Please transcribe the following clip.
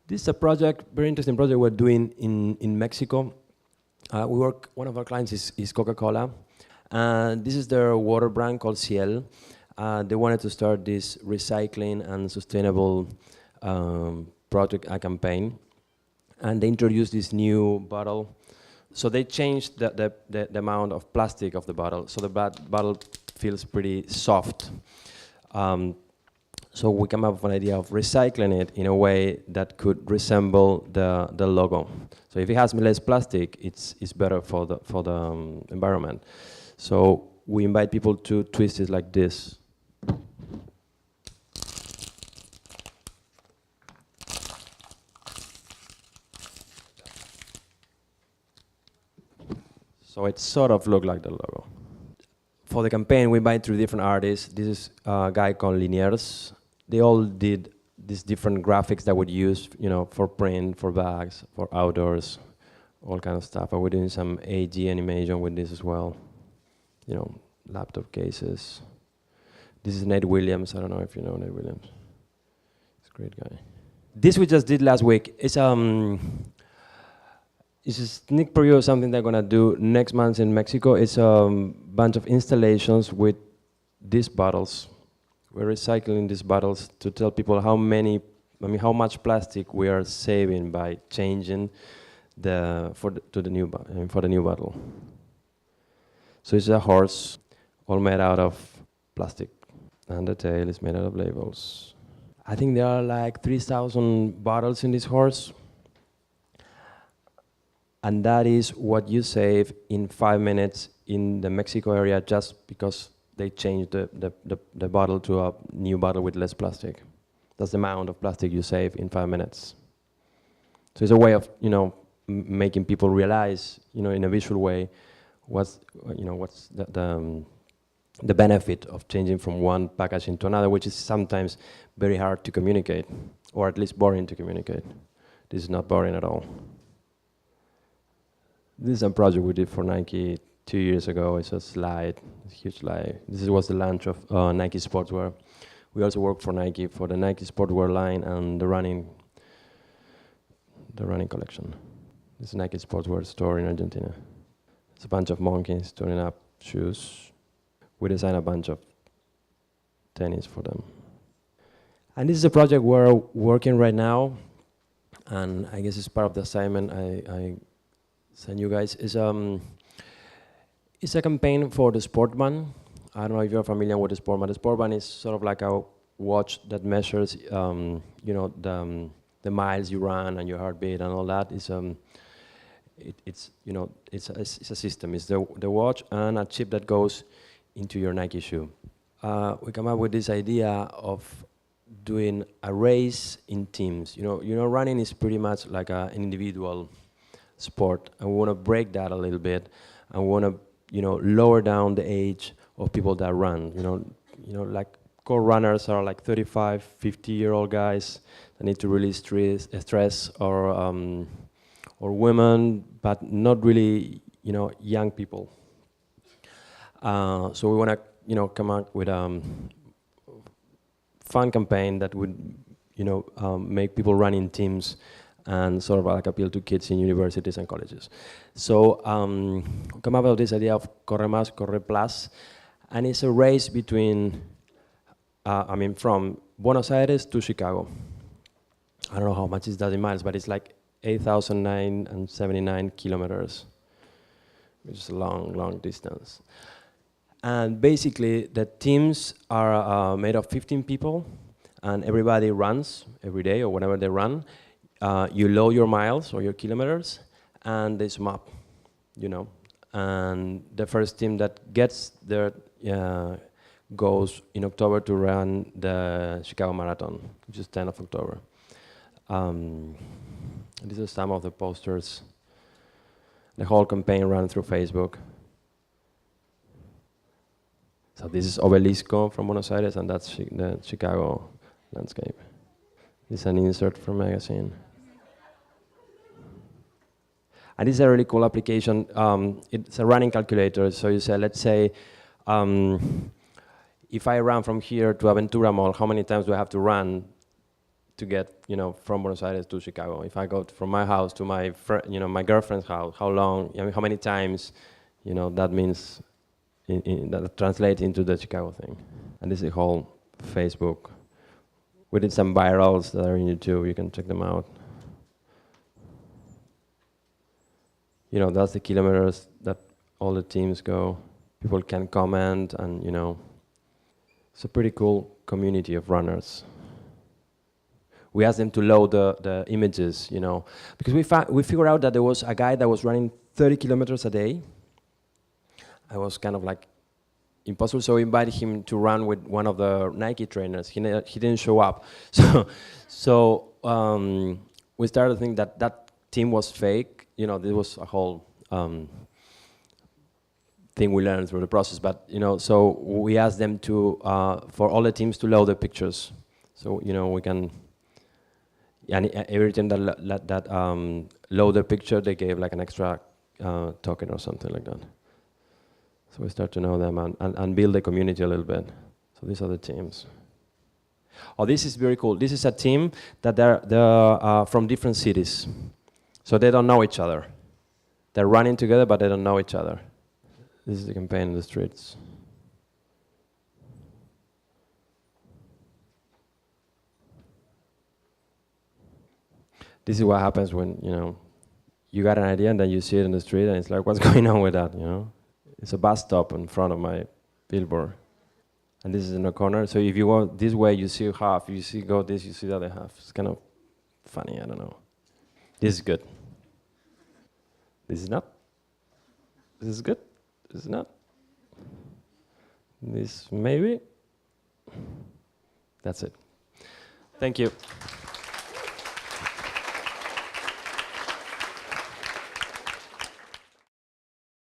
This is a project, very interesting project we're doing in Mexico. One of our clients is Coca-Cola, and this is their water brand called Ciel. They wanted to start this recycling and sustainable project, a campaign, and they introduced this new bottle. So they changed the amount of plastic of the bottle, so the bottle feels pretty soft. So we come up with an idea of recycling it in a way that could resemble the logo. So if it has less plastic, it's better for the environment. So we invite people to twist it like this. So it sort of looks like the logo. For the campaign, we invite 3 different artists. This is a guy called Linears. They all did these different graphics that would use, for print, for bags, for outdoors, all kind of stuff. And we're doing some AG animation with this as well. Laptop cases. This is Nate Williams. I don't know if you know Nate Williams. He's a great guy. This we just did last week. It's a sneak preview of something they're gonna do next month in Mexico. It's a bunch of installations with these bottles. We're recycling these bottles to tell people how much plastic we are saving by changing for the new bottle. So it's a horse, all made out of plastic, and the tail is made out of labels. I think there are like 3,000 bottles in this horse, and that is what you save in 5 minutes in the Mexico area just because they changed the bottle to a new bottle with less plastic. That's the amount of plastic you save in 5 minutes. So it's a way of, making people realize, in a visual way, what's the benefit of changing from one packaging to another, which is sometimes very hard to communicate, or at least boring to communicate. This is not boring at all. This is a project we did for Nike 2 years ago. It's a slide, a huge slide. This was the launch of Nike Sportswear. We also work for Nike for the Nike Sportswear line and the running collection. This is Nike Sportswear store in Argentina. It's a bunch of monkeys turning up shoes. We designed a bunch of tennis for them. And this is a project we're working right now, and I guess it's part of the assignment I send you guys. It's a campaign for the Sportman. I don't know if you're familiar with the Sportman. The Sportman is sort of like a watch that measures, the miles you run and your heartbeat and all that. It's a system. It's the watch and a chip that goes into your Nike shoe. We come up with this idea of doing a race in teams. Running is pretty much like an individual sport, and we want to break that a little bit, and we want to lower down the age of people that run. Like core runners are like 35, 50-year-old guys that need to release stress, or women, but not really, young people. So we want to, come up with a fun campaign that would, make people run in teams and sort of like appeal to kids in universities and colleges. So come up with this idea of Corre Mas Corre Plus, and it's a race between, from Buenos Aires to Chicago. I don't know how much is that in miles, but it's like 8,979 kilometers, which is a long, long distance. And basically, the teams are made of 15 people, and everybody runs every day or whenever they run. You load your miles or your kilometers, and they sum up, And the first team that gets there goes in October to run the Chicago Marathon, which is 10th of October. These are some of the posters. The whole campaign ran through Facebook. So this is Obelisco from Buenos Aires, and that's the Chicago landscape. This is an insert from magazine. And this is a really cool application. It's a running calculator. So you say, let's say, if I run from here to Aventura Mall, how many times do I have to run to get, from Buenos Aires to Chicago. If I go from my house to my my girlfriend's house, how long, how many times, that means, that translates into the Chicago thing. And this is whole Facebook. We did some virals that are in YouTube, you can check them out. That's the kilometers that all the teams go. People can comment, and it's a pretty cool community of runners. We asked them to load the images, because we figured out that there was a guy that was running 30 kilometers a day. I was kind of like impossible, so we invited him to run with one of the Nike trainers. He didn't show up, so we started to think that team was fake. There was a whole thing we learned through the process, but so we asked them to for all the teams to load the pictures, so we can. And every time that load the picture, they gave like an extra token or something like that. So we start to know them and build the community a little bit. So these are the teams. Oh, this is very cool. This is a team that they're from different cities, so they don't know each other. They're running together, but they don't know each other. This is the campaign in the streets. This is what happens when, you got an idea and then you see it in the street and it's like, what's going on with that, It's a bus stop in front of my billboard. And this is in the corner, so if you go this way, you see half. You go this, you see the other half. It's kind of funny, I don't know. This is good. This is not. This is good. This is not. This maybe. That's it. Thank you.